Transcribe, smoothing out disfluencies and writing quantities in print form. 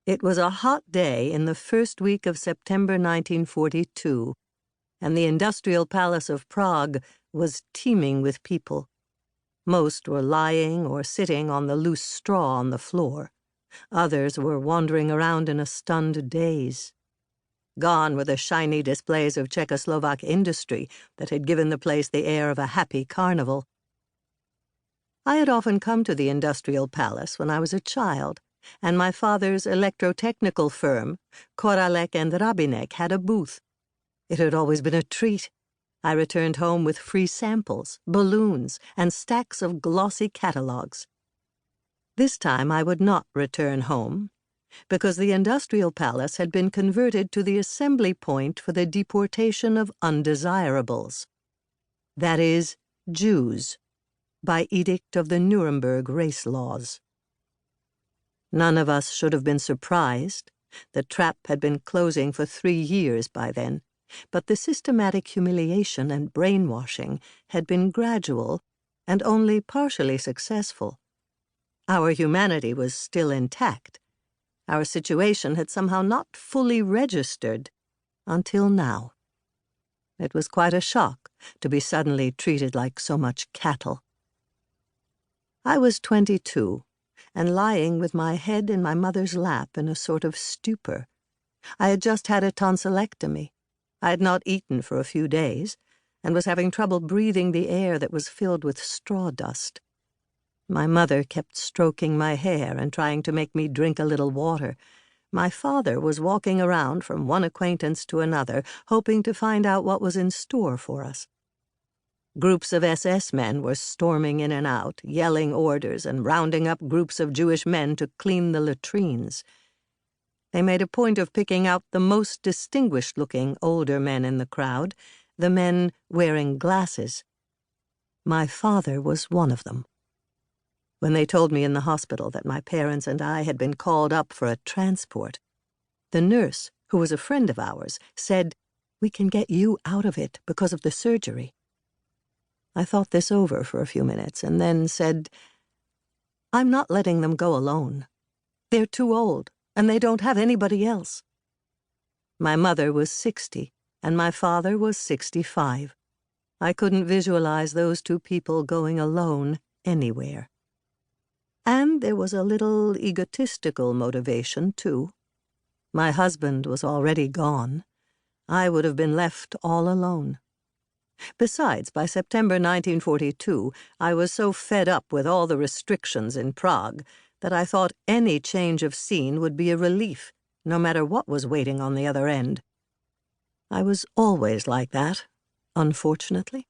It was a hot day in the first week of September 1942, and the industrial palace of Prague was teeming with people. Most were lying or sitting on the loose straw on the floor. Others were wandering around in a stunned daze. Gone were the shiny displays of Czechoslovak industry that had given the place the air of a happy carnival. I had often come to the industrial palace when I was a child, and my father's electrotechnical firm, Koralek and Rabinek, had a booth. It had always been a treat. I returned home with free samples, balloons, and stacks of glossy catalogues. This time I would not return home, because the industrial palace had been converted to the assembly point for the deportation of undesirables. That is, Jews, by edict of the Nuremberg race laws. None of us should have been surprised. The trap had been closing for 3 years by then, but the systematic humiliation and brainwashing had been gradual and only partially successful. Our humanity was still intact. Our situation had somehow not fully registered until now. It was quite a shock to be suddenly treated like so much cattle. I was 22, and lying with my head in my mother's lap in a sort of stupor. I had just had a tonsillectomy. I had not eaten for a few days, and was having trouble breathing the air that was filled with straw dust. My mother kept stroking my hair and trying to make me drink a little water. My father was walking around from one acquaintance to another, hoping to find out what was in store for us. Groups of SS men were storming in and out, yelling orders and rounding up groups of Jewish men to clean the latrines. They made a point of picking out the most distinguished-looking older men in the crowd, the men wearing glasses. My father was one of them. When they told me in the hospital that my parents and I had been called up for a transport, the nurse, who was a friend of ours, said, "We can get you out of it because of the surgery." I thought this over for a few minutes and then said, "I'm not letting them go alone. They're too old, and they don't have anybody else." My mother was 60, and my father was 65. I couldn't visualize those two people going alone anywhere. And there was a little egotistical motivation, too. My husband was already gone. I would have been left all alone. Besides, by September 1942, I was so fed up with all the restrictions in Prague that I thought any change of scene would be a relief, no matter what was waiting on the other end. I was always like that, unfortunately.